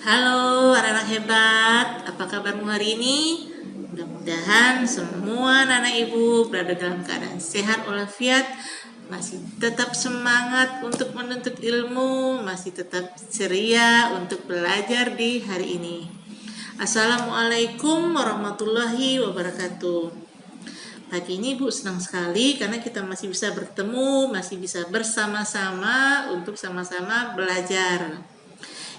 Halo anak-anak hebat, apa kabarmu hari ini? Mudah-mudahan semua anak-anak ibu berada dalam keadaan sehat walafiat, masih tetap semangat untuk menuntut ilmu, masih tetap ceria untuk belajar di hari ini. Assalamualaikum warahmatullahi wabarakatuh. Pagi ini ibu senang sekali karena kita masih bisa bertemu, masih bisa bersama-sama untuk sama-sama belajar.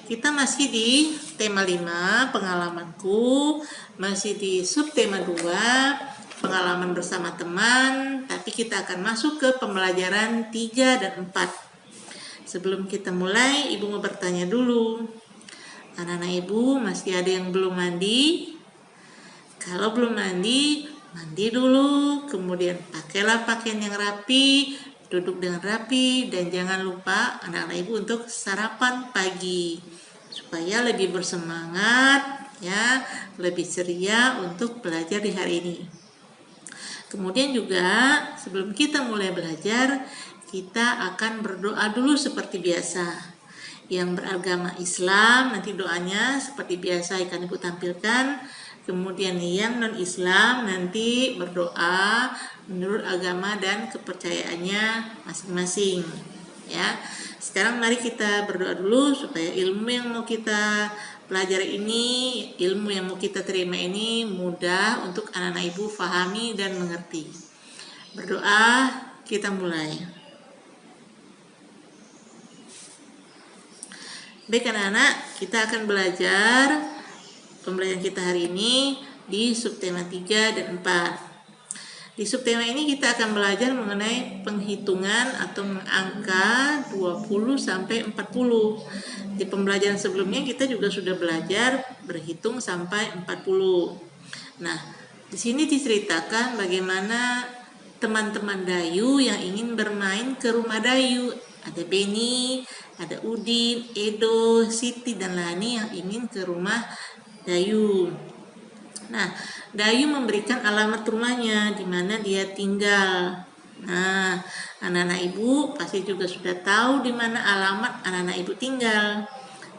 Kita masih di tema 5, pengalamanku, masih di subtema 2, pengalaman bersama teman, tapi kita akan masuk ke pembelajaran 3 dan 4. Sebelum kita mulai, ibu mau bertanya dulu. Anak-anak ibu masih ada yang belum mandi? Kalau belum mandi, mandi dulu, kemudian pakailah pakaian yang rapi, duduk dengan rapi, dan jangan lupa anak-anak ibu untuk sarapan pagi supaya lebih bersemangat ya, lebih ceria untuk belajar di hari ini. Kemudian juga sebelum kita mulai belajar, kita akan berdoa dulu seperti biasa. Yang beragama Islam nanti doanya seperti biasa akan ibu tampilkan. Kemudian yang non-Islam nanti berdoa menurut agama dan kepercayaannya masing-masing. Ya, sekarang mari kita berdoa dulu supaya ilmu yang mau kita pelajari ini, ilmu yang mau kita terima ini mudah untuk anak-anak ibu fahami dan mengerti. Berdoa, kita mulai. Baik anak-anak, kita akan belajar pembelajaran kita hari ini di subtema 3 dan 4. Di subtema ini kita akan belajar mengenai penghitungan atau angka 20 sampai 40. Di pembelajaran sebelumnya kita juga sudah belajar berhitung sampai 40. Nah, di sini diceritakan bagaimana teman-teman Dayu yang ingin bermain ke rumah Dayu. Ada Beni, ada Udin, Edo, Siti, dan Lani yang ingin ke rumah Dayu. Nah, Dayu memberikan alamat rumahnya di mana dia tinggal. Nah, anak-anak ibu pasti juga sudah tahu di mana alamat anak-anak ibu tinggal.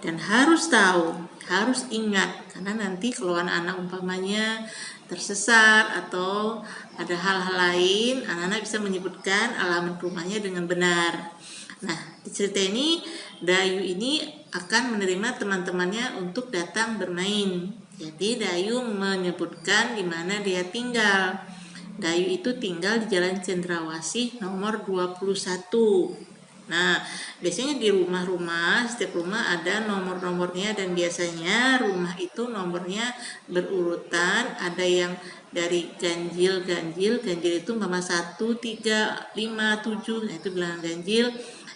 Dan harus tahu, harus ingat, karena nanti kalau anak-anak umpamanya tersesat atau ada hal-hal lain, anak-anak bisa menyebutkan alamat rumahnya dengan benar. Nah, di cerita ini, Dayu ini akan menerima teman-temannya untuk datang bermain. Jadi Dayu menyebutkan di mana dia tinggal. Dayu itu tinggal di Jalan Cendrawasih nomor 21. Nah, biasanya di rumah-rumah, setiap rumah ada nomor-nomornya dan biasanya rumah itu nomornya berurutan. Ada yang dari ganjil itu umpama 1, 3, 5, 7, nah itu bilangan ganjil.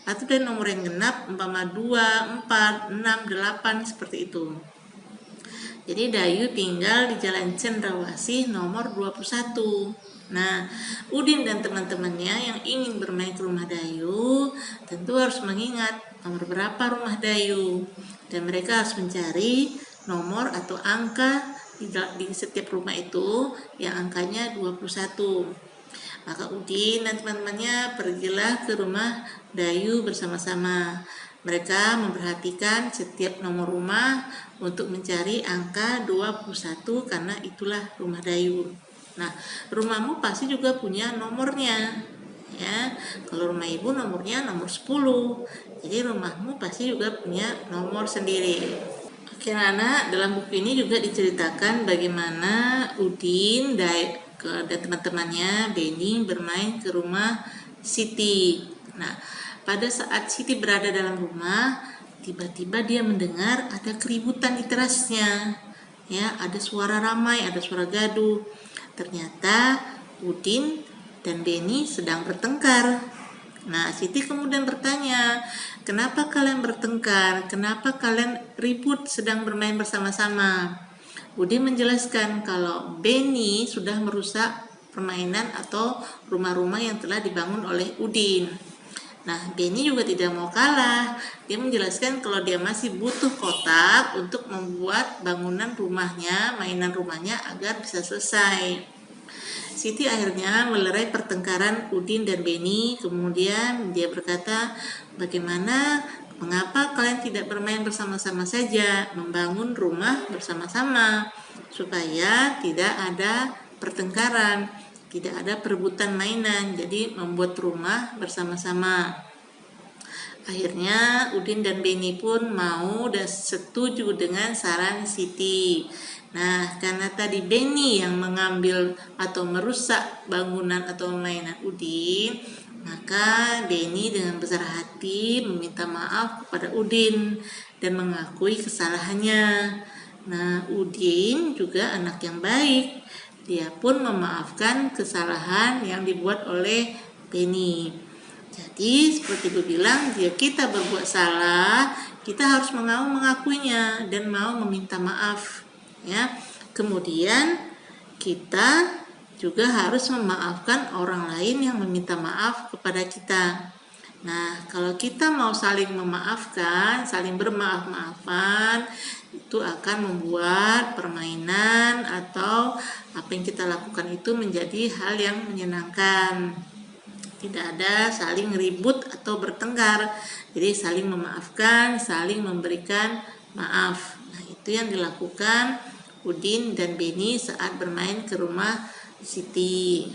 Atau dari nomor yang genap umpama 2, 4, 6, 8 seperti itu. Jadi Dayu tinggal di Jalan Cendrawasih nomor 21. Nah, Udin dan teman-temannya yang ingin bermain ke rumah Dayu tentu harus mengingat nomor berapa rumah Dayu. Dan mereka harus mencari nomor atau angka di setiap rumah itu yang angkanya 21. Maka Udin dan teman-temannya pergilah ke rumah Dayu bersama-sama. Mereka memperhatikan setiap nomor rumah untuk mencari angka 21 karena itulah rumah Dayu. Nah, rumahmu pasti juga punya nomornya. Ya, kalau rumah ibu nomornya nomor 10. Jadi rumahmu pasti juga punya nomor sendiri. Oke anak, dalam buku ini juga diceritakan bagaimana Udin dan teman-temannya Beni bermain ke rumah Siti. Nah, pada saat Siti berada dalam rumah, tiba-tiba dia mendengar ada keributan di terasnya. Ya, ada suara ramai, ada suara gaduh. Ternyata Udin dan Beni sedang bertengkar. Nah, Siti kemudian bertanya, kenapa kalian bertengkar? Kenapa kalian ribut sedang bermain bersama-sama? Udin menjelaskan kalau Beni sudah merusak permainan atau rumah-rumah yang telah dibangun oleh Udin. Nah, Benny juga tidak mau kalah. Dia menjelaskan kalau dia masih butuh kotak untuk membuat bangunan rumahnya, mainan rumahnya agar bisa selesai. Siti akhirnya melerai pertengkaran Udin dan Benny. Kemudian dia berkata, mengapa kalian tidak bermain bersama-sama saja, membangun rumah bersama-sama, supaya tidak ada pertengkaran, tidak ada perebutan mainan, jadi membuat rumah bersama-sama. Akhirnya Udin dan Benny pun mau dan setuju dengan saran Siti. Nah, karena tadi Benny yang mengambil atau merusak bangunan atau mainan Udin, maka Benny dengan besar hati meminta maaf kepada Udin dan mengakui kesalahannya. Nah, Udin juga anak yang baik. Dia pun memaafkan kesalahan yang dibuat oleh Benny. Jadi seperti gue bilang, jika kita berbuat salah, kita harus mau mengakuinya dan mau meminta maaf. Ya, kemudian kita juga harus memaafkan orang lain yang meminta maaf kepada kita. Nah, kalau kita mau saling memaafkan, saling bermaaf-maafan, itu akan membuat permainan atau apa yang kita lakukan itu menjadi hal yang menyenangkan. Tidak ada saling ribut atau bertengkar. Jadi saling memaafkan, saling memberikan maaf. Nah, itu yang dilakukan Udin dan Benny saat bermain ke rumah Siti.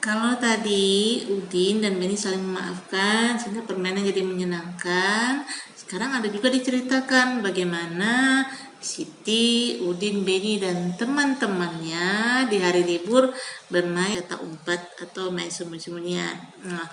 Kalau tadi Udin dan Benny saling memaafkan sehingga permainan jadi menyenangkan, sekarang ada juga diceritakan bagaimana Siti, Udin, Benny, dan teman-temannya di hari libur bermain petak umpet atau main sembunyi-sembunyian. Nah,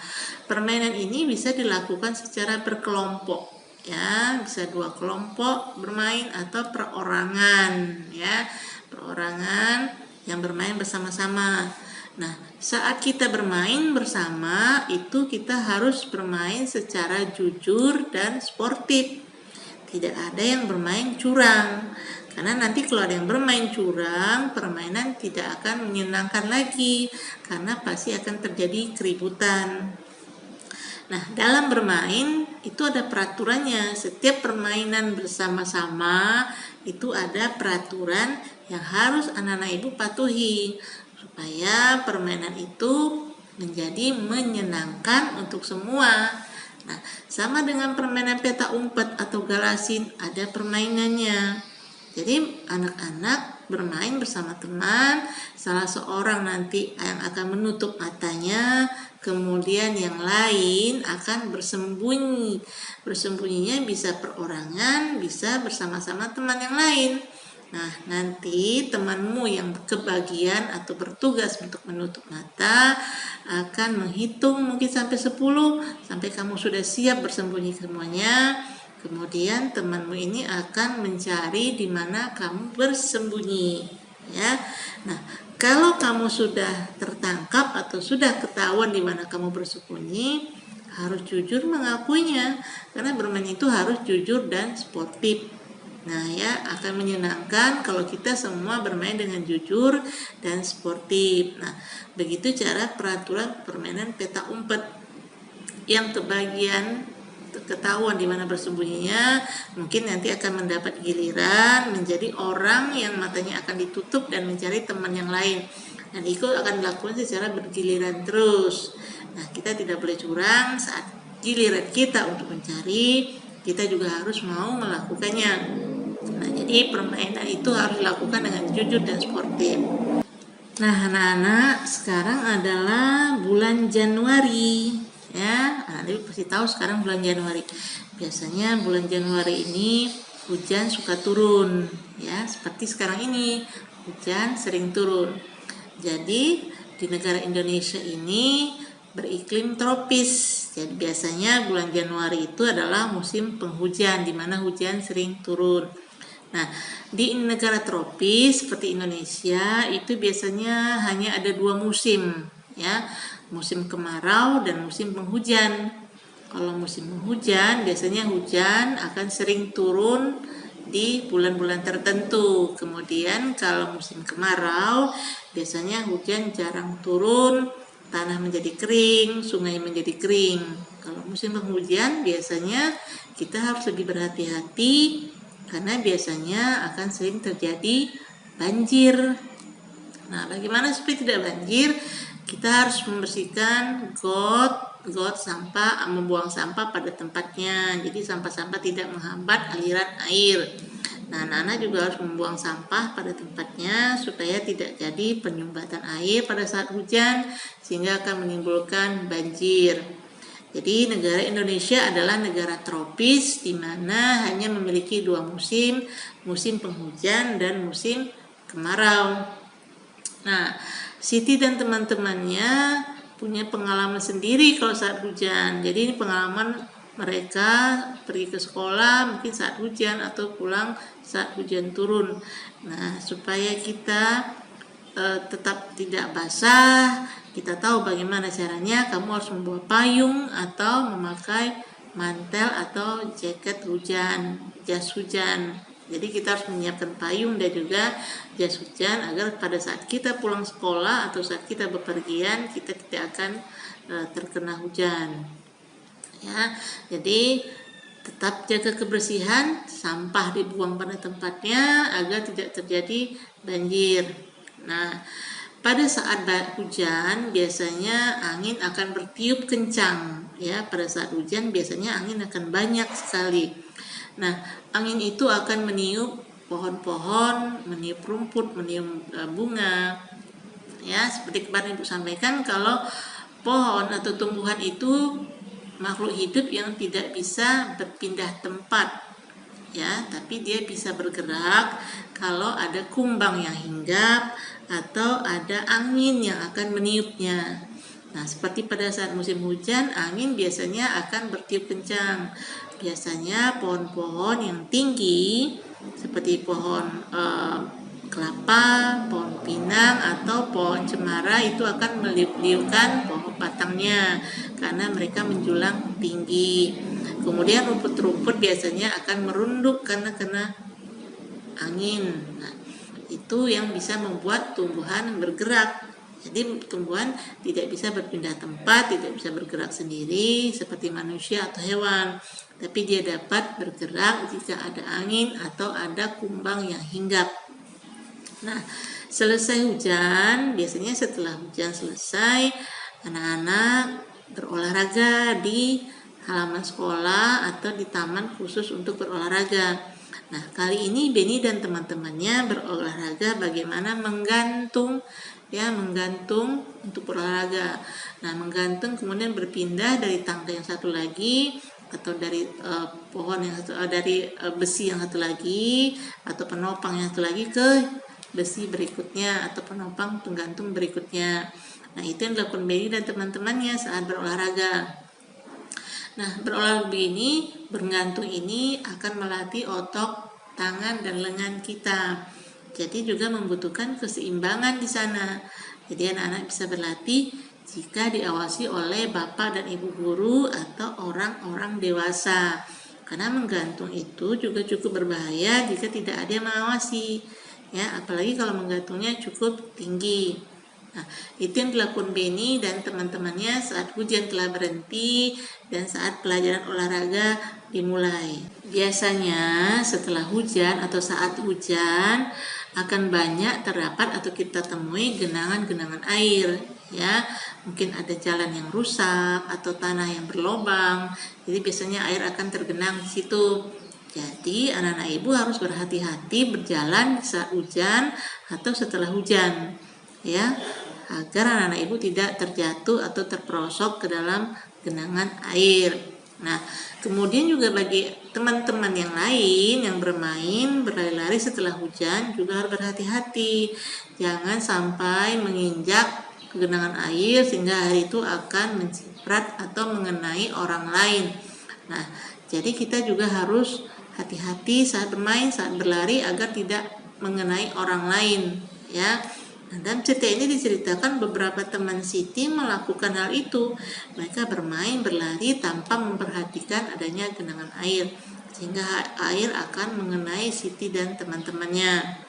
permainan ini bisa dilakukan secara berkelompok, ya, bisa 2 kelompok bermain atau perorangan, ya, perorangan yang bermain bersama-sama. Nah, saat kita bermain bersama itu kita harus bermain secara jujur dan sportif. Tidak ada yang bermain curang, karena nanti kalau ada yang bermain curang, permainan tidak akan menyenangkan lagi, karena pasti akan terjadi keributan. Nah, dalam bermain itu ada peraturannya. Setiap permainan bersama-sama itu ada peraturan yang harus anak-anak ibu patuhi, supaya permainan itu menjadi menyenangkan untuk semua. Nah, sama dengan permainan peta umpet atau galasin, ada permainannya. Jadi anak-anak bermain bersama teman, salah seorang nanti yang akan menutup matanya, kemudian yang lain akan bersembunyi. Bersembunyinya bisa perorangan, bisa bersama-sama teman yang lain. Nah, nanti temanmu yang kebagian atau bertugas untuk menutup mata akan menghitung mungkin sampai 10, sampai kamu sudah siap bersembunyi semuanya. Kemudian temanmu ini akan mencari di mana kamu bersembunyi, ya. Nah, kalau kamu sudah tertangkap atau sudah ketahuan di mana kamu bersembunyi, harus jujur mengakuinya, karena bermain itu harus jujur dan sportif. Nah, ya, akan menyenangkan kalau kita semua bermain dengan jujur dan sportif. Nah, begitu cara peraturan permainan peta umpet. Yang kebagian ketahuan di mana bersembunyinya, mungkin nanti akan mendapat giliran menjadi orang yang matanya akan ditutup dan mencari teman yang lain. Dan itu akan dilakukan secara bergiliran terus. Nah, kita tidak boleh curang saat giliran kita untuk mencari, kita juga harus mau melakukannya. Nah, jadi permainan itu harus dilakukan dengan jujur dan sportif. Nah, anak-anak, sekarang adalah bulan Januari, ya. Anak-anak pasti tahu sekarang bulan Januari. Biasanya bulan Januari ini hujan suka turun, ya. Seperti sekarang ini, hujan sering turun. Jadi, di negara Indonesia ini beriklim tropis. Jadi biasanya bulan Januari itu adalah musim penghujan, di mana hujan sering turun. Nah, di negara tropis seperti Indonesia itu biasanya hanya ada 2 musim, ya, musim kemarau dan musim penghujan. Kalau musim penghujan biasanya hujan akan sering turun di bulan-bulan tertentu. Kemudian kalau musim kemarau, biasanya hujan jarang turun, tanah menjadi kering, sungai menjadi kering. Kalau musim penghujan biasanya kita harus lebih berhati-hati karena biasanya akan sering terjadi banjir. Nah, bagaimana supaya tidak banjir? Kita harus membersihkan got sampah, membuang sampah pada tempatnya. Jadi sampah-sampah tidak menghambat aliran air. Nah, anak-anak juga harus membuang sampah pada tempatnya supaya tidak jadi penyumbatan air pada saat hujan sehingga akan menimbulkan banjir. Jadi negara Indonesia adalah negara tropis di mana hanya memiliki 2 musim, musim penghujan dan musim kemarau. Nah, Siti dan teman-temannya punya pengalaman sendiri kalau saat hujan. Jadi ini pengalaman mereka pergi ke sekolah mungkin saat hujan atau pulang saat hujan turun. Nah, supaya kita tetap tidak basah, kita tahu bagaimana caranya. Kamu harus membawa payung atau memakai mantel atau jaket hujan, jas hujan. Jadi kita harus menyiapkan payung dan juga jas hujan agar pada saat kita pulang sekolah atau saat kita bepergian kita tidak akan terkena hujan. Ya, jadi tetap jaga kebersihan, sampah dibuang pada tempatnya agar tidak terjadi banjir. Nah, pada saat hujan biasanya angin akan bertiup kencang. Ya, pada saat hujan biasanya angin akan banyak sekali. Nah, angin itu akan meniup pohon-pohon, meniup rumput, meniup bunga. Ya, seperti kemarin Ibu sampaikan, kalau pohon atau tumbuhan itu makhluk hidup yang tidak bisa berpindah tempat, ya, tapi dia bisa bergerak kalau ada kumbang yang hinggap atau ada angin yang akan meniupnya. Nah, seperti pada saat musim hujan, angin biasanya akan bertiup kencang. Biasanya pohon-pohon yang tinggi seperti pohon kelapa, pohon pinang atau pohon cemara itu akan meliuk-liukkan pohon batangnya karena mereka menjulang tinggi. Kemudian rumput-rumput biasanya akan merunduk karena kena angin. Nah, itu yang bisa membuat tumbuhan bergerak. Jadi tumbuhan tidak bisa berpindah tempat, tidak bisa bergerak sendiri seperti manusia atau hewan. Tapi dia dapat bergerak jika ada angin atau ada kumbang yang hinggap. Nah, selesai hujan, biasanya setelah hujan selesai, anak-anak berolahraga di halaman sekolah atau di taman khusus untuk berolahraga. Nah, kali ini Beni dan teman-temannya berolahraga bagaimana menggantung untuk berolahraga. Nah, menggantung kemudian berpindah dari tangga yang satu lagi atau dari pohon yang satu, dari besi yang satu lagi atau penopang yang satu lagi ke besi berikutnya atau penopang penggantung berikutnya. Nah, itu yang dilakukan Beni dan teman-temannya saat berolahraga. Nah, berolahraga ini, bergantung ini akan melatih otot, tangan, dan lengan kita. Jadi juga membutuhkan keseimbangan di sana. Jadi anak-anak bisa berlatih jika diawasi oleh bapak dan ibu guru atau orang-orang dewasa. Karena menggantung itu juga cukup berbahaya jika tidak ada yang mengawasi. Ya, apalagi kalau menggantungnya cukup tinggi. Nah, itu yang dilakukan Beni dan teman-temannya saat hujan telah berhenti dan saat pelajaran olahraga dimulai. Biasanya setelah hujan atau saat hujan akan banyak terdapat atau kita temui genangan-genangan air, ya. Mungkin ada jalan yang rusak atau tanah yang berlobang. Jadi biasanya air akan tergenang di situ. Jadi anak-anak ibu harus berhati-hati berjalan saat hujan atau setelah hujan, ya, agar anak-anak ibu tidak terjatuh atau terperosok ke dalam genangan air. Nah, kemudian juga bagi teman-teman yang lain yang bermain, berlari-lari setelah hujan juga harus berhati-hati. Jangan sampai menginjak genangan air sehingga air itu akan menciprat atau mengenai orang lain. Nah, jadi kita juga harus hati-hati saat bermain, saat berlari agar tidak mengenai orang lain, ya. Nah, dalam cerita ini diceritakan beberapa teman Siti melakukan hal itu. Mereka bermain, berlari tanpa memperhatikan adanya genangan air. sehingga air akan mengenai Siti dan teman-temannya.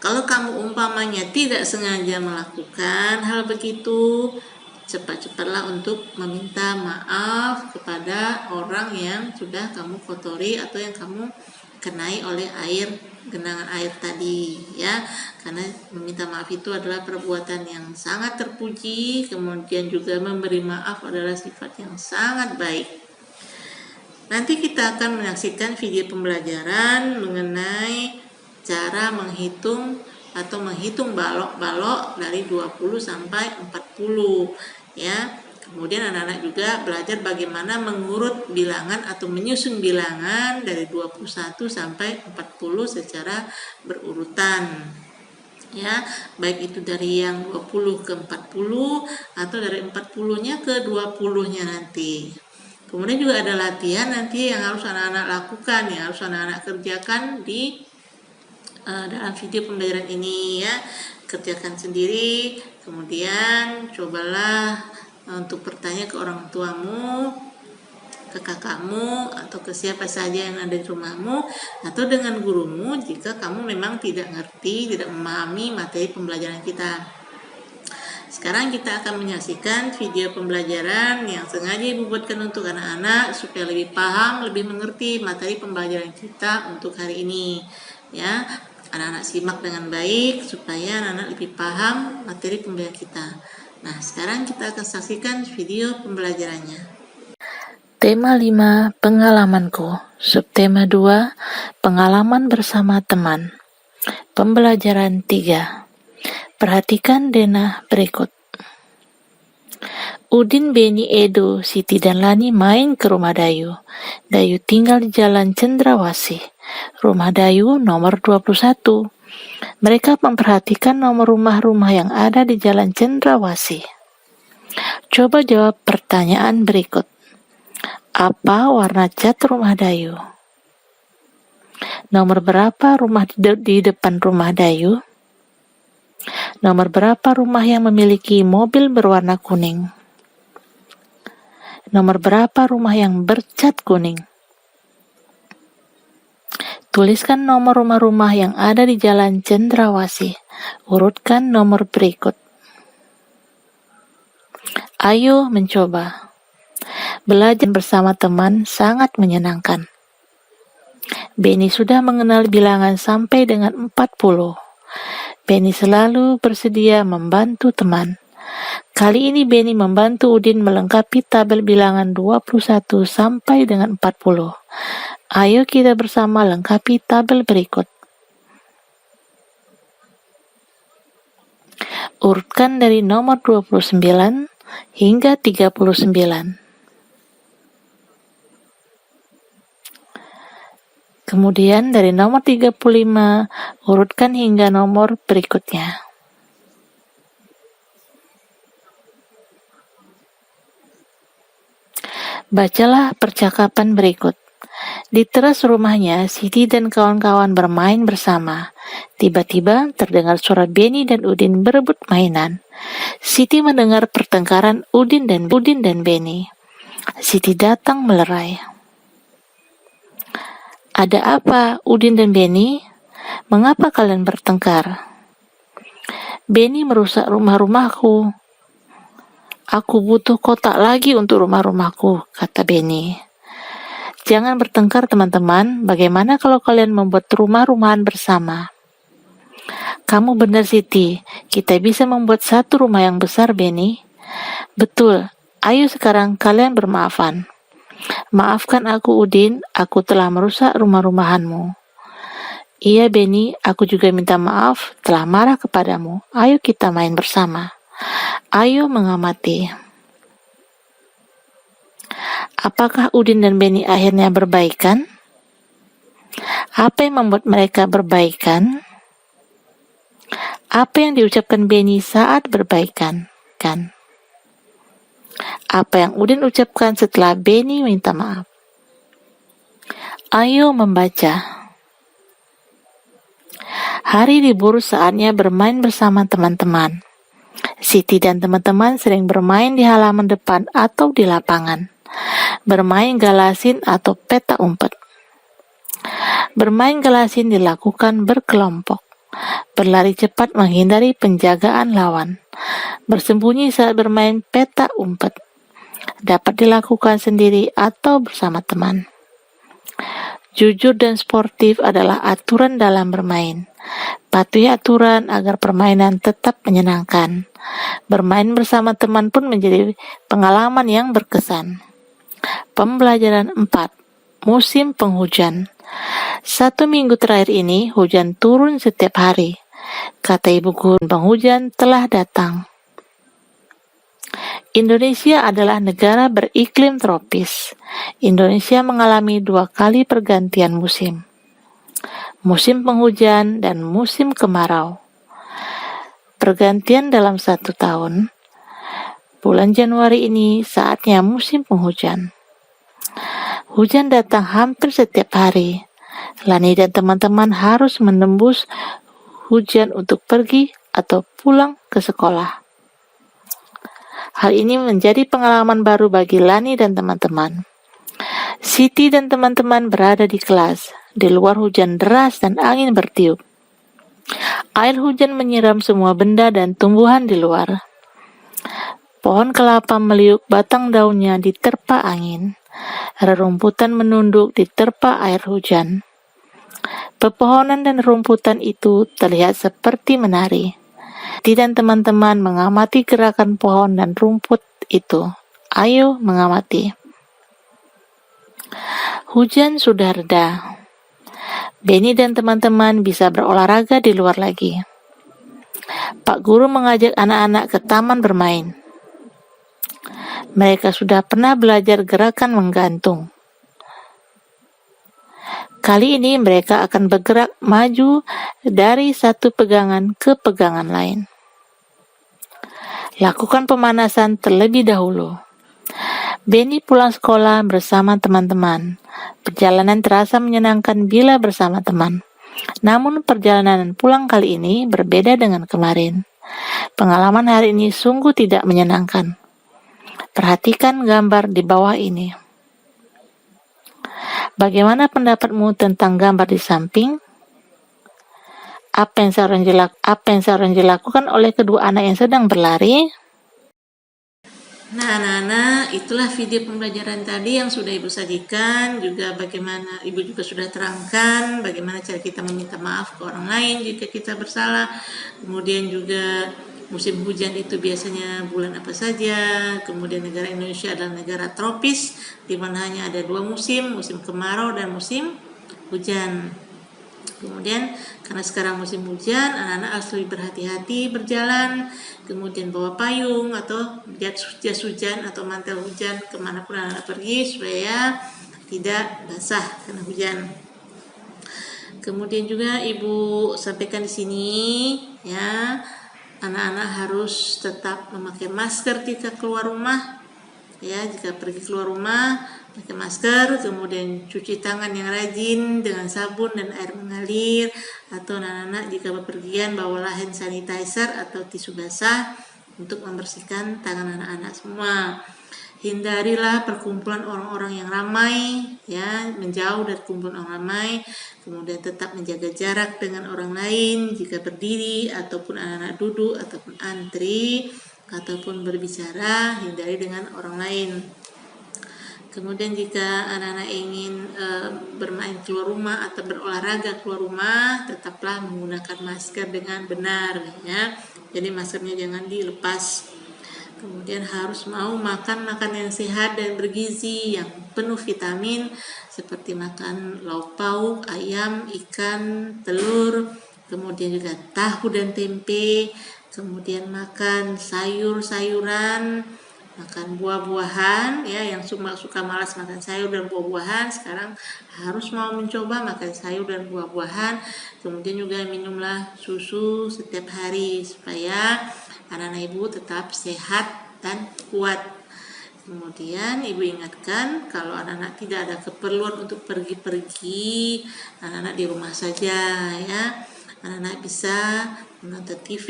Kalau kamu umpamanya tidak sengaja melakukan hal begitu, cepat-cepatlah untuk meminta maaf kepada orang yang sudah kamu kotori atau yang kamu kenai oleh genangan air tadi, ya. Karena meminta maaf itu adalah perbuatan yang sangat terpuji, kemudian juga memberi maaf adalah sifat yang sangat baik. Nanti kita akan menyaksikan video pembelajaran mengenai cara menghitung balok-balok dari 20 sampai 40, ya. Kemudian anak-anak juga belajar bagaimana mengurut bilangan atau menyusun bilangan dari 21 sampai 40 secara berurutan, ya, baik itu dari yang 20 ke 40 atau dari 40-nya ke 20-nya nanti. Kemudian juga ada latihan nanti yang harus anak-anak lakukan, yang harus anak-anak kerjakan di dalam video pembelajaran ini, ya. Kerjakan sendiri, kemudian cobalah untuk bertanya ke orang tuamu, ke kakakmu, atau ke siapa saja yang ada di rumahmu, atau dengan gurumu jika kamu memang tidak ngerti, tidak memahami materi pembelajaran kita. Sekarang kita akan menyaksikan video pembelajaran yang sengaja Ibu buatkan untuk anak-anak supaya lebih paham, lebih mengerti materi pembelajaran kita untuk hari ini, ya. Anak-anak simak dengan baik supaya anak-anak lebih paham materi pembelajaran kita. Nah, sekarang kita akan saksikan video pembelajarannya. Tema 5, pengalamanku. Subtema 2, pengalaman bersama teman. Pembelajaran 3. Perhatikan denah berikut. Udin, Beni, Edo, Siti, dan Lani main ke rumah Dayu. Dayu tinggal di Jalan Cendrawasih. Rumah Dayu nomor 21. Mereka memperhatikan nomor rumah-rumah yang ada di Jalan Cendrawasih. Coba jawab pertanyaan berikut. Apa warna cat rumah Dayu? Nomor berapa rumah di depan rumah Dayu? Nomor berapa rumah yang memiliki mobil berwarna kuning? Nomor berapa rumah yang bercat kuning? Tuliskan nomor rumah-rumah yang ada di Jalan Cendrawasih. Urutkan nomor berikut. Ayo mencoba. Belajar bersama teman sangat menyenangkan. Beni sudah mengenal bilangan sampai dengan 40. Beni selalu bersedia membantu teman. Kali ini Beni membantu Udin melengkapi tabel bilangan 21 sampai dengan 40. Ayo kita bersama lengkapi tabel berikut. Urutkan dari nomor 29 hingga 39. Kemudian dari nomor 35, urutkan hingga nomor berikutnya. Bacalah percakapan berikut. Di teras rumahnya, Siti dan kawan-kawan bermain bersama. Tiba-tiba terdengar suara Beni dan Udin berebut mainan. Siti mendengar pertengkaran Udin dan Beni. Siti datang melerai. Ada apa, Udin dan Beni? Mengapa kalian bertengkar? Beni merusak rumah-rumahku. Aku butuh kotak lagi untuk rumah-rumahku, kata Beni. Jangan bertengkar teman-teman, bagaimana kalau kalian membuat rumah-rumahan bersama? Kamu benar Siti, kita bisa membuat satu rumah yang besar Beni. Betul, ayo sekarang kalian bermaafan. Maafkan aku Udin, aku telah merusak rumah-rumahanmu. Iya Beni, aku juga minta maaf telah marah kepadamu. Ayo kita main bersama. Ayo mengamati. Apakah Udin dan Beni akhirnya berbaikan? Apa yang membuat mereka berbaikan? Apa yang diucapkan Beni saat berbaikan? Apa yang Udin ucapkan setelah Beni minta maaf? Ayo membaca. Hari libur saatnya bermain bersama teman-teman. Siti dan teman-teman sering bermain di halaman depan atau di lapangan. bermain galasin atau peta umpet. Bermain galasin dilakukan berkelompok. Berlari cepat menghindari penjagaan lawan. Bersembunyi saat bermain peta umpet. Dapat dilakukan sendiri atau bersama teman. Jujur dan sportif adalah aturan dalam bermain. Patuhi aturan agar permainan tetap menyenangkan. Bermain bersama teman pun menjadi pengalaman yang berkesan. Pembelajaran 4. Musim penghujan. 1 minggu terakhir ini hujan turun setiap hari. Kata ibu guru, penghujan telah datang. Indonesia adalah negara beriklim tropis. Indonesia mengalami 2 kali pergantian musim. Musim penghujan dan musim kemarau. Pergantian dalam 1 tahun. Bulan Januari ini saatnya musim penghujan. Hujan datang hampir setiap hari. Lani dan teman-teman harus menembus hujan untuk pergi atau pulang ke sekolah. Hal ini menjadi pengalaman baru bagi Lani dan teman-teman. Siti dan teman-teman berada di kelas. Di luar hujan deras dan angin bertiup. Air hujan menyiram semua benda dan tumbuhan di luar. Pohon kelapa meliuk, batang daunnya diterpa angin. Rerumputan menunduk diterpa air hujan. Pepohonan dan rumputan itu terlihat seperti menari. Siti dan teman-teman mengamati gerakan pohon dan rumput itu. Ayo mengamati. Hujan sudah reda. Benny dan teman-teman bisa berolahraga di luar lagi. Pak Guru mengajak anak-anak ke taman bermain. Mereka sudah pernah belajar gerakan menggantung. Kali ini mereka akan bergerak maju dari satu pegangan ke pegangan lain. Lakukan pemanasan terlebih dahulu. Benny pulang sekolah bersama teman-teman. Perjalanan terasa menyenangkan bila bersama teman. Namun perjalanan pulang kali ini berbeda dengan kemarin. Pengalaman hari ini sungguh tidak menyenangkan. Perhatikan gambar di bawah ini. Bagaimana pendapatmu tentang gambar di samping? Apa yang seharusnya dilakukan oleh kedua anak yang sedang berlari? Nah, anak-anak, itulah video pembelajaran tadi yang sudah Ibu sajikan. Juga bagaimana Ibu juga sudah terangkan bagaimana cara kita meminta maaf ke orang lain jika kita bersalah. Kemudian juga musim hujan itu biasanya bulan apa saja. Kemudian negara Indonesia adalah negara tropis, di mana hanya ada 2 musim, musim kemarau dan musim hujan. Kemudian karena sekarang musim hujan, anak-anak harus lebih berhati-hati berjalan, kemudian bawa payung atau jas hujan atau mantel hujan kemanapun anak-anak pergi supaya tidak basah karena hujan. Kemudian juga Ibu sampaikan di sini ya, anak-anak harus tetap memakai masker jika keluar rumah. Ya, jika pergi keluar rumah pakai masker, kemudian cuci tangan yang rajin dengan sabun dan air mengalir, atau anak-anak jika bepergian bawalah hand sanitizer atau tisu basah untuk membersihkan tangan anak-anak semua. Hindarilah perkumpulan orang-orang yang ramai, ya, menjauh dari kumpulan orang ramai, kemudian tetap menjaga jarak dengan orang lain jika berdiri ataupun anak-anak duduk ataupun antri ataupun berbicara, hindari dengan orang lain. Kemudian jika anak-anak ingin bermain keluar rumah atau berolahraga keluar rumah, tetaplah menggunakan masker dengan benar ya. Jadi maskernya jangan dilepas. Kemudian harus mau makan makanan yang sehat dan bergizi yang penuh vitamin seperti makan lauk pauk, ayam, ikan, telur, kemudian juga tahu dan tempe, kemudian makan sayur-sayuran, makan buah-buahan ya, yang suka malas makan sayur dan buah-buahan sekarang harus mau mencoba makan sayur dan buah-buahan. Kemudian juga minumlah susu setiap hari supaya anak-anak Ibu tetap sehat dan kuat. Kemudian Ibu ingatkan kalau anak-anak tidak ada keperluan untuk pergi-pergi, anak-anak di rumah saja ya. Anak-anak bisa menonton TV,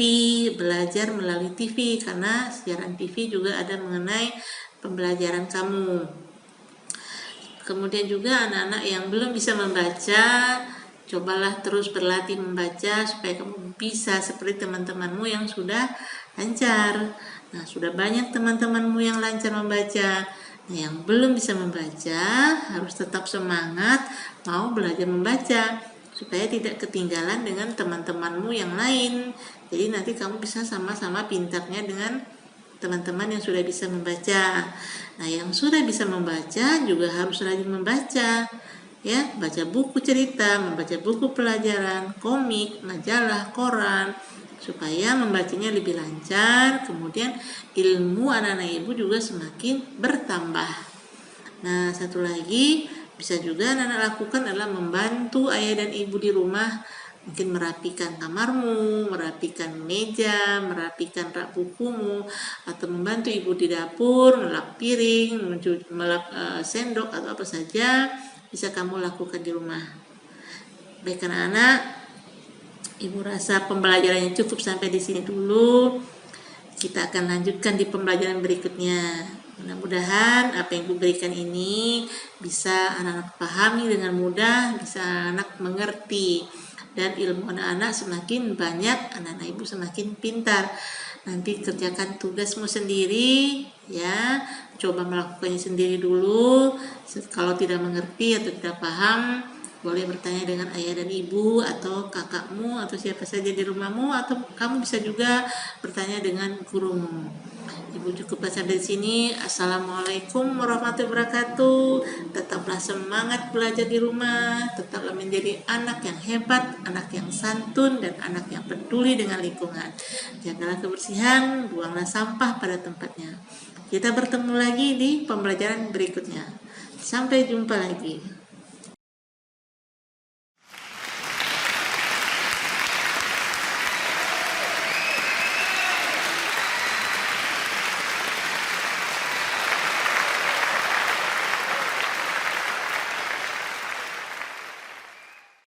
belajar melalui TV karena siaran TV juga ada mengenai pembelajaran kamu. Kemudian juga anak-anak yang belum bisa membaca, cobalah terus berlatih membaca supaya kamu bisa seperti teman-temanmu yang sudah lancar. Nah, sudah banyak teman-temanmu yang lancar membaca. Nah, yang belum bisa membaca harus tetap semangat mau belajar membaca supaya tidak ketinggalan dengan teman-temanmu yang lain. Jadi nanti kamu bisa sama-sama pintarnya dengan teman-teman yang sudah bisa membaca. Nah, yang sudah bisa membaca juga harus rajin membaca. Ya, baca buku cerita, membaca buku pelajaran, komik, majalah, koran, supaya membacanya lebih lancar. Kemudian ilmu anak-anak ibu juga semakin bertambah. Nah, satu lagi bisa juga anak-anak lakukan adalah membantu ayah dan ibu di rumah, mungkin merapikan kamarmu, merapikan meja, merapikan rak bukumu, atau membantu ibu di dapur, melap piring, melap sendok atau apa saja bisa kamu lakukan di rumah. Baik anak-anak, ibu rasa pembelajarannya cukup sampai di sini dulu. Kita akan lanjutkan di pembelajaran berikutnya. Mudah-mudahan apa yang Ibu berikan ini bisa anak-anak pahami dengan mudah, bisa anak mengerti. Dan ilmu anak-anak semakin banyak, anak-anak Ibu semakin pintar. Nanti kerjakan tugasmu sendiri, ya. Coba melakukannya sendiri dulu. Kalau tidak mengerti atau tidak paham, boleh bertanya dengan ayah dan ibu atau kakakmu atau siapa saja di rumahmu, atau kamu bisa juga bertanya dengan gurumu. Ibu cukup sampai di sini. Assalamualaikum warahmatullahi wabarakatuh. Tetaplah semangat belajar di rumah. Tetaplah menjadi anak yang hebat, anak yang santun, dan anak yang peduli dengan lingkungan. Jagalah kebersihan, buanglah sampah pada tempatnya. Kita bertemu lagi di pembelajaran berikutnya. Sampai jumpa lagi.